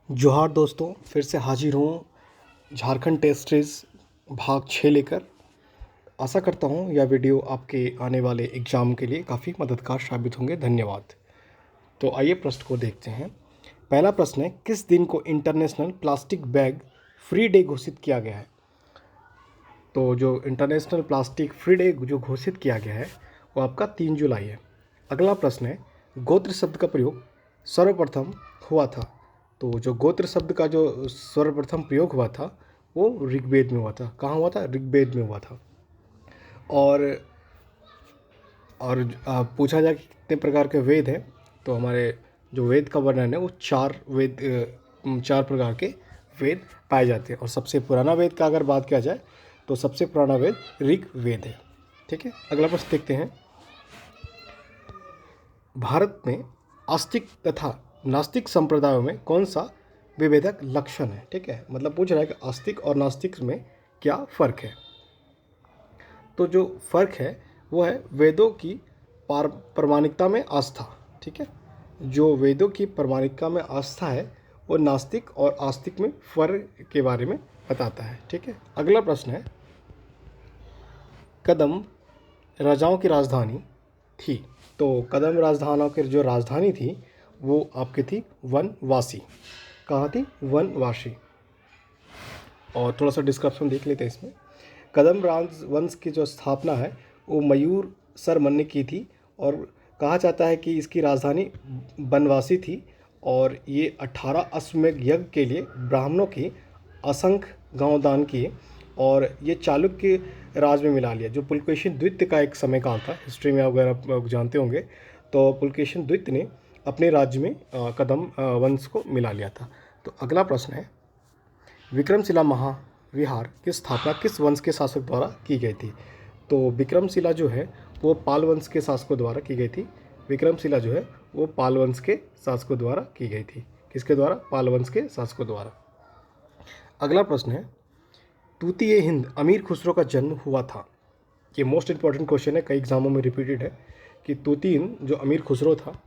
जोहार दोस्तों, फिर से हाजिर हूँ झारखंड टेस्ट सीरीज़ भाग 6 लेकर। आशा करता हूँ यह वीडियो आपके आने वाले एग्ज़ाम के लिए काफ़ी मददगार साबित होंगे। धन्यवाद। तो आइए प्रश्न को देखते हैं। पहला प्रश्न है, किस दिन को international plastic bag free day घोषित किया गया है? तो जो इंटरनेशनल प्लास्टिक फ्री डे जो घोषित किया गया है वो आपका 3 जुलाई है। अगला प्रश्न है, गोत्र शब्द का प्रयोग सर्वप्रथम हुआ था। तो जो गोत्र शब्द का जो सर्वप्रथम प्रयोग हुआ था वो ऋग्वेद में हुआ था। कहाँ हुआ था? ऋग्वेद में हुआ था। और पूछा जाए कि कितने प्रकार के वेद हैं, तो हमारे जो वेद का वर्णन है वो चार प्रकार के वेद पाए जाते हैं। और सबसे पुराना वेद का अगर बात किया जाए तो सबसे पुराना वेद ऋग्वेद है। ठीक है, अगला प्रश्न देखते हैं। भारत में आस्तिक तथा नास्तिक संप्रदायों में कौन सा विभेदक लक्षण है? ठीक है, मतलब पूछ रहा है कि आस्तिक और नास्तिक में क्या फ़र्क है। तो जो फ़र्क है वो है वेदों की प्रामाणिकता में आस्था। ठीक है, जो वेदों की प्रामाणिकता में आस्था है वो नास्तिक और आस्तिक में फ़र्क के बारे में बताता है। ठीक है, अगला प्रश्न है, कदम राजाओं की राजधानी थी। तो कदम राजधानियों की जो राजधानी थी वो आपकी थी वनवासी। कहाँ थी? वनवासी। और थोड़ा सा डिस्क्रिप्शन देख लेते हैं इसमें। कदम राजवंश की जो स्थापना है वो मयूर शर्मा ने की थी और कहा जाता है कि इसकी राजधानी बनवासी थी। और ये 18 अश्वमेध यज्ञ के लिए ब्राह्मणों की असंख्य गांव दान किए और ये चालुक्य राज में मिला लिया। जो पुलकेशिन द्वितीय का एक समय काल था, हिस्ट्री में अगर आप जानते होंगे, तो पुलकेशिन द्वितीय ने अपने राज्य में कदम वंश को मिला लिया था। तो अगला प्रश्न है, विक्रमशिला महाविहार की स्थापना किस वंश के शासक द्वारा की गई थी? तो विक्रमशिला जो है वो पाल वंश के शासकों द्वारा की गई थी। विक्रमशिला जो है वो पाल वंश के शासकों द्वारा की गई थी। किसके द्वारा? पाल वंश के शासकों द्वारा। अगला प्रश्न है, तूतीय हिंद अमीर खुसरो का जन्म हुआ था। ये मोस्ट इंपॉर्टेंट क्वेश्चन है, कई एग्जामों में रिपीटेड है कि तूतीय हिंद जो अमीर खुसरो था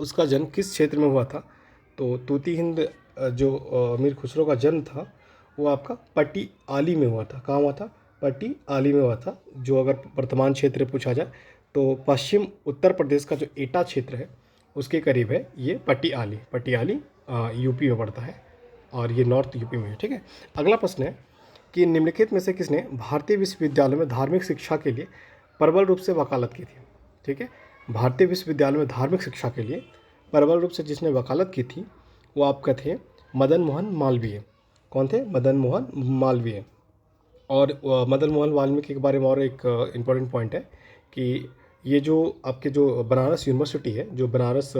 उसका जन्म किस क्षेत्र में हुआ था? तो तूती हिंद जो अमीर खुसरो का जन्म था वो आपका पटियाली में हुआ था। कहाँ हुआ था? पटियाली में हुआ था। जो अगर वर्तमान क्षेत्र पूछा जाए तो पश्चिम उत्तर प्रदेश का जो एटा क्षेत्र है उसके करीब है ये पटियाली। पटियाली यूपी में पड़ता है और ये नॉर्थ यूपी में है। ठीक है, अगला प्रश्न है कि निम्नलिखित में से किसने भारतीय विश्वविद्यालय में धार्मिक शिक्षा के लिए प्रबल रूप से वकालत की थी? ठीक है, भारतीय विश्वविद्यालय में धार्मिक शिक्षा के लिए प्रबल रूप से जिसने वकालत की थी वो आपका थे मदन मोहन मालवीय। कौन थे? मदन मोहन मालवीय। और मदन मोहन वाल्मीकि के बारे में और एक इम्पॉर्टेंट पॉइंट है कि ये जो आपके जो बनारस यूनिवर्सिटी है, जो बनारस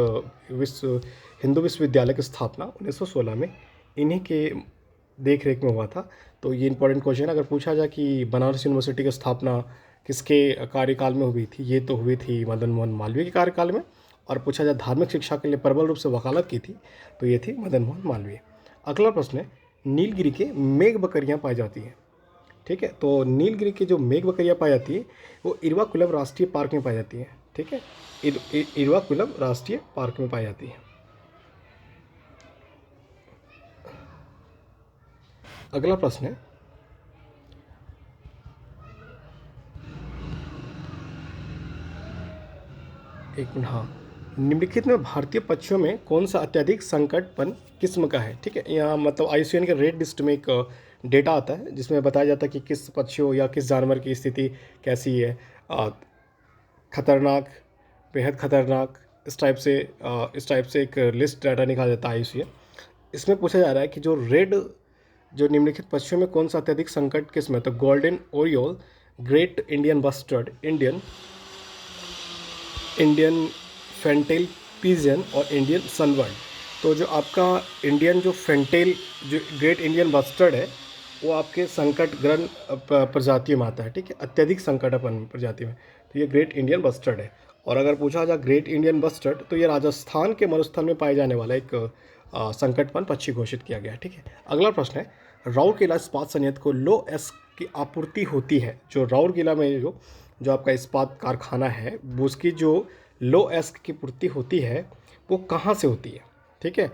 हिंदू विश्वविद्यालय की स्थापना 1916 में इन्हीं के देख रेख में हुआ था। तो ये इंपॉर्टेंट क्वेश्चन है, अगर पूछा जाए कि बनारस यूनिवर्सिटी की स्थापना किसके कार्यकाल में हुई थी, ये तो हुई थी मदन मोहन मालवीय के कार्यकाल में। और पूछा जाए धार्मिक शिक्षा के लिए प्रबल रूप से वकालत की थी तो ये थी मदन मोहन मालवीय। अगला प्रश्न है, नीलगिरी के मेघ बकरियाँ पाई जाती हैं। ठीक है, तो नीलगिरी की जो मेघ बकरियाँ पाई जाती है वो इरवाकुलम राष्ट्रीय पार्क में पाई जाती है। ठीक है, इरवाकुलम राष्ट्रीय पार्क में पाई जाती है। अगला प्रश्न है, एक मिनट, हाँ, निम्नलिखित में भारतीय पक्षियों में कौन सा अत्यधिक संकटपन किस्म का है? ठीक है, यहाँ मतलब आईयूसीएन के रेड लिस्ट में एक डेटा आता है जिसमें बताया जाता है कि किस पक्षियों या किस जानवर की स्थिति कैसी है, खतरनाक, बेहद खतरनाक, इस टाइप से एक लिस्ट डाटा निकाला जाता है आईयूसीएन। इसमें पूछा जा रहा है कि जो निम्नलिखित पक्षियों में कौन सा अत्यधिक संकट किस्म है? तो golden oriole, great Indian bustard, Indian fantail pigeon और इंडियन सनबर्ड। तो जो आपका इंडियन जो फेंटेल जो ग्रेट इंडियन बस्टर्ड है वो आपके संकटग्रस्त प्रजातियों में आता है। ठीक है, अत्यधिक संकटापन्न प्रजाति में, तो ये ग्रेट इंडियन बस्टर्ड है। और अगर पूछा जाए ग्रेट इंडियन बस्टर्ड तो ये राजस्थान के मरुस्थल में पाए जाने वाला एक संकटपन्न पक्षी घोषित किया गया है। ठीक है, अगला प्रश्न है, राउरकेला इस्पात संयंत्र को लो एस की आपूर्ति होती है। जो राउरकेला में जो आपका इस्पात कारखाना है उसकी जो लो एस्क की पूर्ति होती है वो कहाँ से होती है? ठीक है,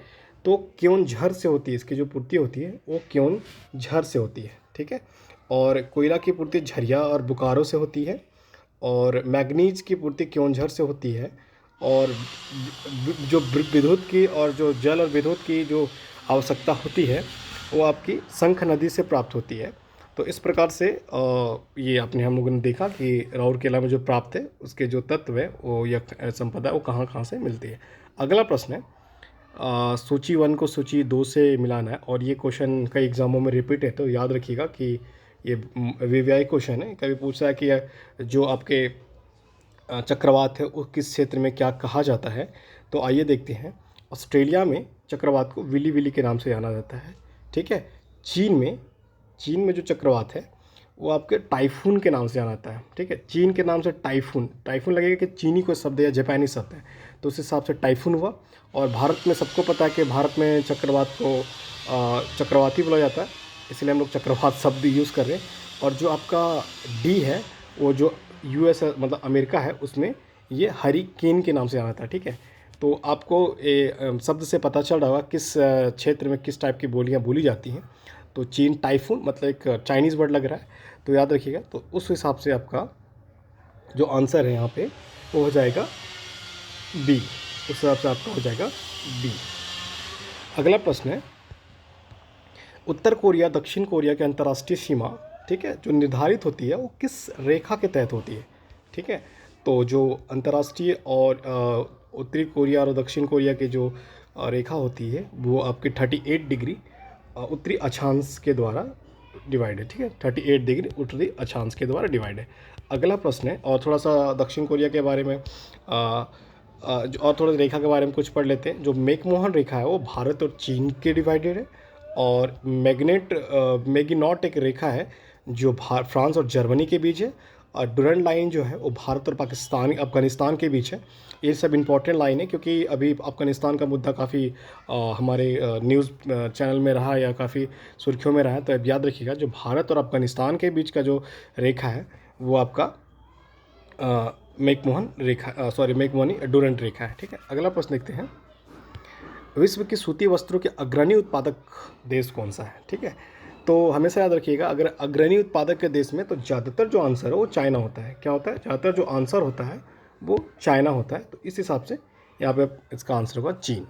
तो क्योंझर से होती है, इसकी जो पूर्ति होती है वो क्योंझर से होती है, ठीक है। और कोयला की पूर्ति झरिया और बोकारो से होती है, और मैग्नीज की पूर्ति क्योंझर से होती है, और जो विद्युत की और जो जल और विद्युत की जो आवश्यकता होती है वो आपकी शंख नदी से प्राप्त होती है। तो इस प्रकार से ये आपने हम लोगों ने देखा कि राउरकेला में जो प्राप्त है उसके जो तत्व है वो या संपदा वो कहाँ कहाँ से मिलती है। अगला प्रश्न है, सूची 1 को सूची 2 से मिलाना है, और ये क्वेश्चन कई एग्जामों में रिपीट है, तो याद रखिएगा कि ये वीवीआई क्वेश्चन है। कभी पूछा है कि जो आपके चक्रवात है वो किस क्षेत्र में क्या कहा जाता है। तो आइए देखते हैं। ऑस्ट्रेलिया में चक्रवात को विली विली के नाम से जाना जाता है, ठीक है। चीन में जो चक्रवात है वो आपके टाइफून के नाम से जाना जाता है, ठीक है। चीन के नाम से टाइफून लगेगा कि चीनी कोई शब्द या जापानी शब्द है, तो उस हिसाब से टाइफून हुआ। और भारत में सबको पता है कि भारत में चक्रवात को चक्रवाती बोला जाता है, इसलिए हम लोग चक्रवात शब्द यूज़ कर रहे हैं। और जो आपका डी है वो जो यूएस मतलब अमेरिका है उसमें ये हरिकेन के नाम से जाना था, ठीक है। तो आपको ये शब्द से पता चल रहा होगा किस क्षेत्र में किस टाइप की बोलियां बोली जाती हैं। तो चीन टाइफून मतलब एक चाइनीज़ वर्ड लग रहा है, तो याद रखिएगा। तो उस हिसाब से आपका जो आंसर है यहाँ पे वो हो जाएगा बी, उस हिसाब से आपका हो जाएगा बी। अगला प्रश्न है, उत्तर कोरिया दक्षिण कोरिया की अंतर्राष्ट्रीय सीमा, ठीक है, जो निर्धारित होती है वो किस रेखा के तहत होती है, ठीक है। तो जो अंतर्राष्ट्रीय और उत्तरी कोरिया और दक्षिण कोरिया की जो रेखा होती है वो आपकी 38 डिग्री उत्तरी अक्षांश के द्वारा डिवाइड है, ठीक है। 38 डिग्री उत्तरी अक्षांश के द्वारा डिवाइड है। अगला प्रश्न है, और थोड़ा सा दक्षिण कोरिया के बारे में और थोड़ा रेखा के बारे में कुछ पढ़ लेते हैं। जो मैकमोहन रेखा है वो भारत और चीन के डिवाइडेड है, और मैगिनॉट एक रेखा है जो फ्रांस और जर्मनी के बीच है, और डुरंड लाइन जो है वो भारत और पाकिस्तान अफगानिस्तान के बीच है। ये सब इंपॉर्टेंट लाइन है क्योंकि अभी अफगानिस्तान का मुद्दा काफ़ी हमारे न्यूज़ चैनल में रहा या काफ़ी सुर्खियों में रहा है। तो अब याद रखिएगा जो भारत और अफगानिस्तान के बीच का जो रेखा है वो आपका मैकमोहनी डुरंड रेखा है, ठीक है। अगला प्रश्न देखते हैं, विश्व की सूती वस्त्रों के अग्रणी उत्पादक देश कौन सा है, ठीक है। तो हमेशा याद रखिएगा अगर अग्रणी उत्पादक के देश में तो ज़्यादातर जो आंसर है वो चाइना होता है। क्या होता है? ज़्यादातर जो आंसर होता है वो चाइना होता है। तो इस हिसाब से यहाँ पे इसका आंसर होगा चीन।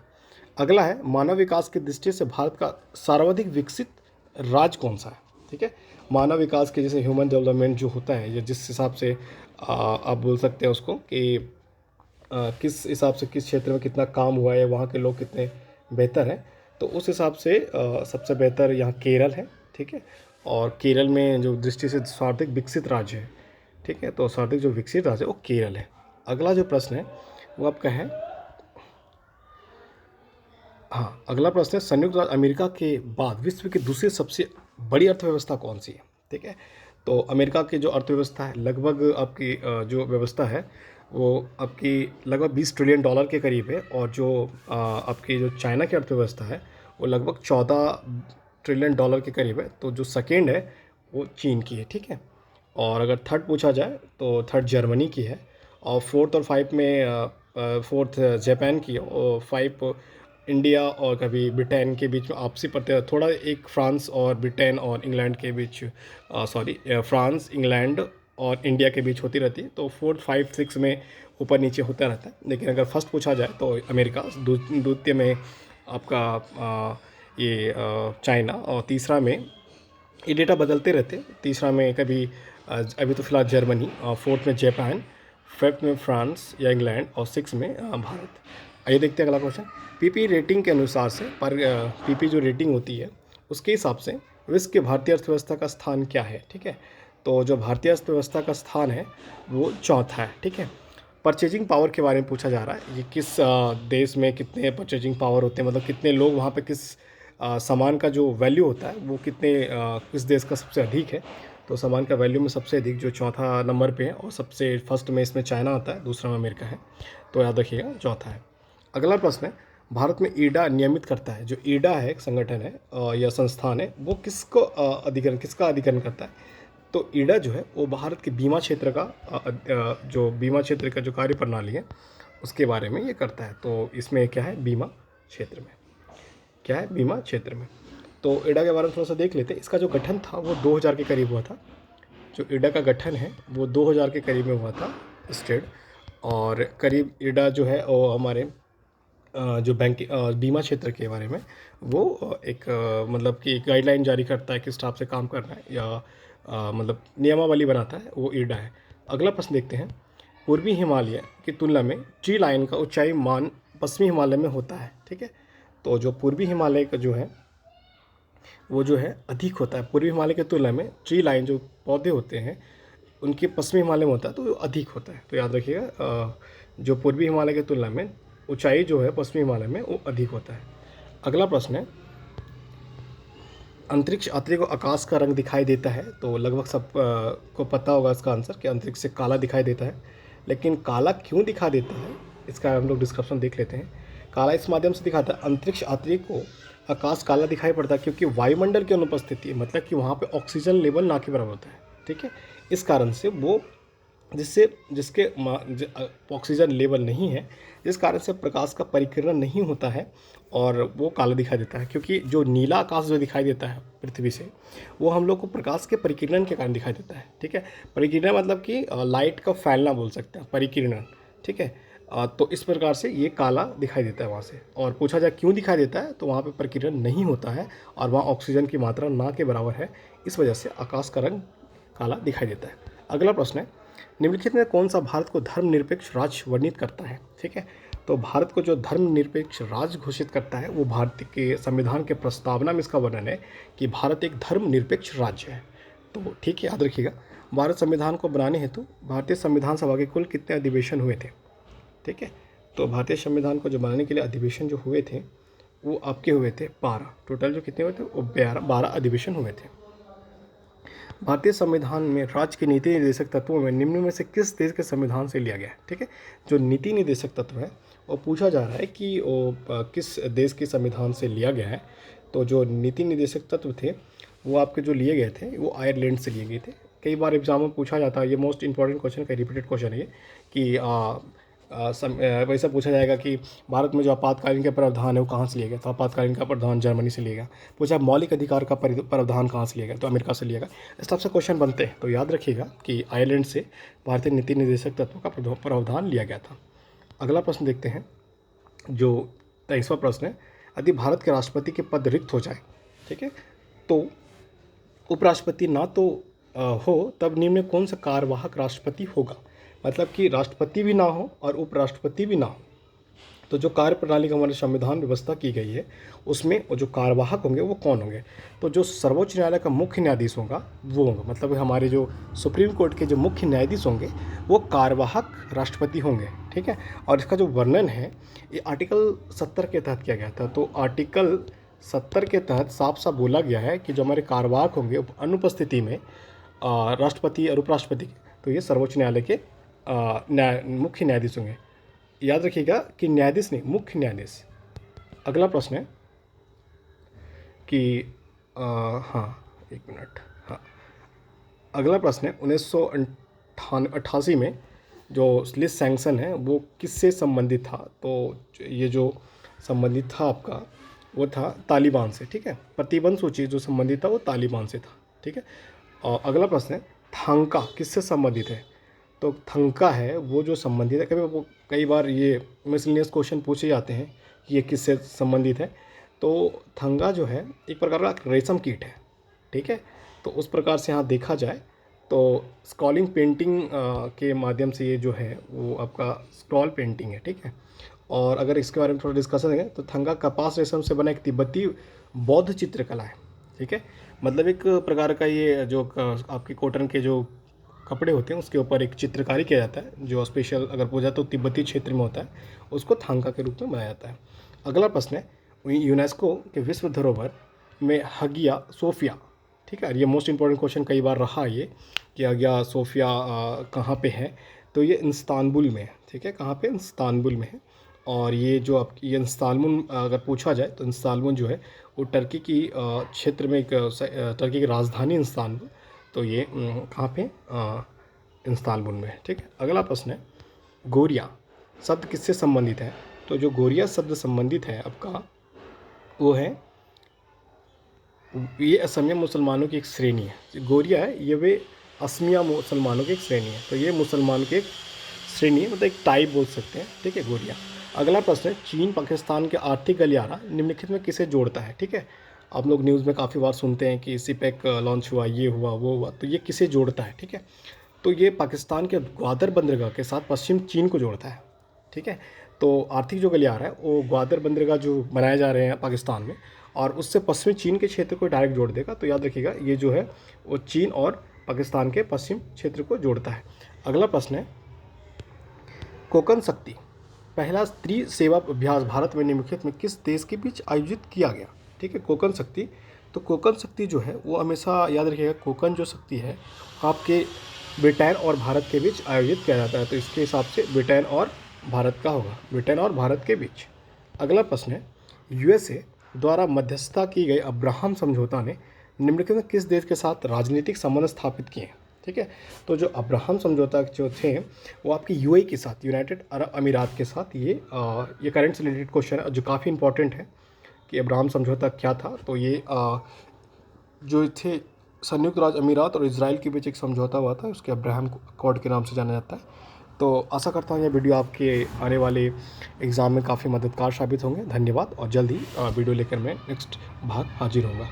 अगला है, मानव विकास की दृष्टि से भारत का सर्वाधिक विकसित राज्य कौन सा है, ठीक है। मानव विकास के जैसे ह्यूमन डेवलपमेंट जो होता है या जिस हिसाब से आप बोल सकते हैं उसको कि किस हिसाब से किस क्षेत्र में कितना काम हुआ है, वहाँ के लोग कितने बेहतर हैं, तो उस हिसाब से सबसे बेहतर यहाँ केरल है, ठीक है। और केरल में जो दृष्टि से सर्वाधिक विकसित राज्य है, ठीक है, तो सर्वाधिक जो विकसित राज्य है वो केरल है। अगला जो प्रश्न है वो आपका है, हाँ अगला प्रश्न है, संयुक्त राज्य अमेरिका के बाद विश्व की दूसरी सबसे बड़ी अर्थव्यवस्था कौन सी है, ठीक है। तो अमेरिका की जो अर्थव्यवस्था है लगभग आपकी जो व्यवस्था है वो आपकी लगभग 20 ट्रिलियन डॉलर के करीब है, और जो आपकी जो चाइना की अर्थव्यवस्था है वो लगभग 14 ट्रिलियन डॉलर के करीब है। तो जो सेकेंड है वो चीन की है, ठीक है। और अगर थर्ड पूछा जाए तो थर्ड जर्मनी की है, और फोर्थ और फाइव में फोर्थ जापान की है, और फाइव इंडिया और कभी ब्रिटेन के बीच में आपसी थोड़ा एक फ्रांस और ब्रिटेन और इंग्लैंड के बीच फ्रांस इंग्लैंड और इंडिया के बीच होती रहती है। तो 4, 5, 6 में ऊपर नीचे होता रहता है। लेकिन अगर फर्स्ट पूछा जाए तो अमेरिका, द्वितीय में आपका चाइना, और तीसरा में ये डेटा बदलते रहते हैं। तीसरा में कभी अभी तो फिलहाल जर्मनी, और फोर्थ में जापान, फिफ्थ में फ्रांस या इंग्लैंड, और सिक्स में भारत। आइए देखते हैं अगला क्वेश्चन। पीपी रेटिंग के अनुसार से पीपी जो रेटिंग होती है उसके हिसाब से विश्व के भारतीय अर्थव्यवस्था का स्थान क्या है, ठीक है। तो जो भारतीय अर्थव्यवस्था का स्थान है वो चौथा है, ठीक है। परचेजिंग पावर के बारे में पूछा जा रहा है, ये किस देश में कितने परचेजिंग पावर होते हैं, मतलब कितने लोग वहाँ पे किस सामान का जो वैल्यू होता है वो किस देश का सबसे अधिक है। तो सामान का वैल्यू में सबसे अधिक जो चौथा नंबर पे है, और सबसे फर्स्ट में इसमें चाइना आता है, दूसरा में अमेरिका है। तो याद रखिएगा चौथा है। अगला प्रश्न है, भारत में ईडा नियमित करता है, जो ईडा है एक संगठन है या संस्थान है, वो किसका अधिकरण करता है। तो ईडा जो है वो भारत के बीमा क्षेत्र का जो बीमा क्षेत्र का जो कार्य प्रणाली है उसके बारे में ये करता है। तो इसमें क्या है, बीमा क्षेत्र में। क्या है, बीमा क्षेत्र में। तो ईडा के बारे में थोड़ा सा देख लेते हैं। इसका जो गठन था वो 2000 के करीब हुआ था। जो ईडा का गठन है वो 2000 के करीब में हुआ था स्टेट। और करीब ईडा जो है वो हमारे जो बैंक बीमा क्षेत्र के बारे में वो एक मतलब कि एक गाइडलाइन जारी करता है, किस टाइप से काम करना है, या मतलब नियमावली बनाता है, वो ईडा है। अगला प्रश्न देखते हैं। पूर्वी हिमालय की तुलना में ट्री लाइन का ऊंचाई मान पश्चिमी हिमालय में होता है। ठीक है, तो जो पूर्वी हिमालय का जो है वो जो है अधिक होता है। पूर्वी हिमालय की तुलना में ट्री लाइन जो पौधे होते हैं उनके पश्चिमी हिमालय में होता है तो वो अधिक होता है। तो याद रखिएगा जो पूर्वी हिमालय की तुलना में ऊंचाई जो है पश्चिमी हिमालय में वो अधिक होता है। अगला प्रश्न है, अंतरिक्ष यात्री को आकाश का रंग दिखाई देता है। तो लगभग सब को पता होगा इसका आंसर कि अंतरिक्ष से काला दिखाई देता है। लेकिन काला क्यों दिखा देता है इसका हम लोग डिस्क्रिप्शन देख लेते हैं। काला इस माध्यम से दिखाता है, अंतरिक्ष यात्री को आकाश काला दिखाई पड़ता है क्योंकि वायुमंडल की अनुपस्थिति, मतलब कि वहाँ पे ऑक्सीजन लेवल ना के बराबर होता है। ठीक है, इस कारण से वो जिसके ऑक्सीजन लेवल नहीं है, जिस कारण से प्रकाश का परिकिरण नहीं होता है और वो काला दिखाई देता है। क्योंकि जो नीला आकाश जो दिखाई देता है पृथ्वी से, वो हम लोग को प्रकाश के परिकिरण के कारण दिखाई देता है। ठीक है, परिकिरण मतलब कि लाइट का फैलना बोल सकते हैं, परिकिरण। ठीक है, तो इस प्रकार से ये काला दिखाई देता है वहाँ से। और पूछा जाए क्यों दिखाई देता है, तो वहाँ पे परिकिरण नहीं होता है और वहाँ ऑक्सीजन की मात्रा ना के बराबर है, इस वजह से आकाश का रंग काला दिखाई देता है। अगला प्रश्न है, निम्नलिखित में कौन सा भारत को धर्मनिरपेक्ष राज्य वर्णित करता है। ठीक है, तो भारत को जो धर्मनिरपेक्ष राज्य घोषित करता है वो भारत के संविधान के प्रस्तावना में इसका वर्णन है कि भारत एक धर्मनिरपेक्ष राज्य है। तो ठीक है, याद रखिएगा। भारत संविधान को बनाने हेतु भारतीय संविधान सभा के कुल कितने अधिवेशन हुए थे। ठीक है, तो भारतीय संविधान को जो बनाने के लिए अधिवेशन जो हुए थे वो आपके हुए थे 12। टोटल जो कितने हुए थे वो 12 अधिवेशन हुए थे। भारतीय संविधान में राज्य के नीति निर्देशक तत्वों में निम्न में से किस देश के संविधान से लिया गया है। ठीक है, जो नीति निर्देशक तत्व है वो पूछा जा रहा है कि वो किस देश के संविधान से लिया गया है। तो जो नीति निर्देशक तत्व थे वो आपके जो लिए गए थे वो आयरलैंड से लिए गए थे। कई बार एग्जाम में पूछा जाता है, ये मोस्ट इंपॉर्टेंट क्वेश्चन का रिपीटेड क्वेश्चन है ये, कि वैसा पूछा जाएगा कि भारत में जो आपातकालीन का प्रावधान है वो कहाँ से लिया गया। तो आपातकालीन का प्रावधान जर्मनी से लिया गया। पूछा मौलिक अधिकार का प्रावधान कहाँ से लिया गया, तो अमेरिका से लिया गया। इस तरह से क्वेश्चन बनते हैं। तो याद रखिएगा कि आयरलैंड से भारतीय नीति निर्देशक तत्वों का प्रावधान लिया गया था। अगला प्रश्न देखते हैं, जो 23वां प्रश्न है, यदि भारत के राष्ट्रपति के पद रिक्त हो जाए, ठीक है, तो उपराष्ट्रपति ना तो हो, तब निम्न में कौन सा कार्यवाहक राष्ट्रपति होगा। मतलब कि राष्ट्रपति भी ना हो और उपराष्ट्रपति भी ना हो। तो जो कार्य प्रणाली का हमारे संविधान व्यवस्था की गई है उसमें वो जो कार्यवाहक होंगे वो कौन होंगे। तो जो सर्वोच्च न्यायालय का मुख्य न्यायाधीश होगा वो होगा, मतलब हमारे जो सुप्रीम कोर्ट के जो मुख्य न्यायाधीश होंगे वो कार्यवाहक राष्ट्रपति होंगे। ठीक है, और इसका जो वर्णन है ये आर्टिकल 70 के तहत किया गया था। तो आर्टिकल 70 के तहत साफ साफ बोला गया है कि जो हमारे कार्यवाहक होंगे अनुपस्थिति में राष्ट्रपति और उपराष्ट्रपति, तो ये सर्वोच्च न्यायालय के मुख्य न्यायाधीश होंगे। याद रखिएगा कि न्यायाधीश नहीं, मुख्य न्यायाधीश। अगला प्रश्न है कि हाँ एक मिनट, हाँ अगला प्रश्न है 1988 में जो लिस्ट सैंक्शन है वो किससे संबंधित था। तो ये जो संबंधित था आपका वो था तालिबान से। ठीक है, प्रतिबंध सूची जो संबंधित था वो तालिबान से था। ठीक है, और अगला प्रश्न है थंका किससे संबंधित है। तो थंका है वो जो संबंधित है, कई बार ये मिसलिनियस क्वेश्चन पूछे जाते हैं कि ये किससे संबंधित है। तो थंगा जो है एक प्रकार का रेशम कीट है। ठीक है, तो उस प्रकार से यहाँ देखा जाए तो स्क्रॉलिंग पेंटिंग के माध्यम से ये जो है वो आपका स्क्रॉल पेंटिंग है। ठीक है, और अगर इसके बारे में थोड़ा डिस्कशन है तो थंगा कपास रेशम से बना एक तिब्बती बौद्ध चित्रकला है। ठीक है, मतलब एक प्रकार का ये जो आपके कॉटन के जो कपड़े होते हैं उसके ऊपर एक चित्रकारी किया जाता है, जो स्पेशल अगर पूछा तो तिब्बती क्षेत्र में होता है, उसको थांका के रूप में बनाया जाता है। अगला प्रश्न है यूनेस्को के विश्व धरोहर में हगिया सोफिया। ठीक है, ये मोस्ट इंपॉर्टेंट क्वेश्चन कई बार रहा ये कि हगिया सोफिया कहाँ पे है। तो ये इस्तांबुल में है। ठीक है, कहाँ पे, इस्तांबुल में है। और ये जो आप ये इस्तांबुल अगर पूछा जाए तो इस्तांबुल जो है वो टर्की की क्षेत्र में एक टर्की की राजधानी इस्तांबुल, तो ये कहाँ पे, इस्तांबुल में है। ठीक है, अगला प्रश्न है गोरिया शब्द किससे संबंधित है। तो जो गोरिया शब्द संबंधित है आपका वो है, ये असमिया मुसलमानों की एक श्रेणी है। गोरिया है ये, वे असमिया मुसलमानों की एक श्रेणी है। तो ये मुसलमानों की एक श्रेणी है, मतलब एक टाइप बोल सकते हैं, ठीक है, गोरिया। अगला प्रश्न है, चीन पाकिस्तान के आर्थिक गलियारा निम्नलिखित में किसे जोड़ता है, ठीक है। आप लोग न्यूज़ में काफ़ी बार सुनते हैं कि सिपेक लॉन्च हुआ, ये हुआ, वो हुआ, तो ये किसे जोड़ता है, ठीक है। तो ये पाकिस्तान के ग्वादर बंदरगाह के साथ पश्चिम चीन को जोड़ता है, ठीक है। तो आर्थिक जो गलियारा है वो ग्वादर बंदरगाह जो बनाए जा रहे हैं पाकिस्तान में, और उससे पश्चिमी चीन के क्षेत्र को डायरेक्ट जोड़ देगा। तो याद रखिएगा ये जो है वो चीन और पाकिस्तान के पश्चिम क्षेत्र को जोड़ता है। अगला प्रश्न है, कोकण शक्ति पहला स्त्री सेवा अभ्यास भारत में निम्नलिखित में किस देश के बीच आयोजित किया गया, ठीक है। कोकण शक्ति, तो कोकण शक्ति जो है वो हमेशा याद रखिएगा, कोकण जो शक्ति है आपके ब्रिटेन और भारत के बीच आयोजित किया जाता है। तो इसके हिसाब से ब्रिटेन और भारत का होगा, ब्रिटेन और भारत के बीच। अगला प्रश्न है, यूएसए द्वारा मध्यस्थता की गई अब्राहम समझौता ने निम्नलिखित में किस देश के साथ राजनीतिक संबंध स्थापित किए हैं, ठीक है। तो जो अब्राहम समझौता जो थे वो आपके यूएई के साथ, यूनाइटेड अरब अमीरात के साथ, ये करंट से रिलेटेड क्वेश्चन है जो काफ़ी इंपॉर्टेंट है कि अब्राहम समझौता क्या था। तो ये जो थे संयुक्त राज्य अमीरात और इजराइल के बीच एक समझौता हुआ था, उसके अब्राहम अकॉर्ड के नाम से जाना जाता है। तो आशा करता हूँ ये वीडियो आपके आने वाले एग्ज़ाम में काफ़ी मददगार साबित होंगे। धन्यवाद, और जल्द ही वीडियो लेकर मैं नेक्स्ट भाग हाजिर होऊंगा।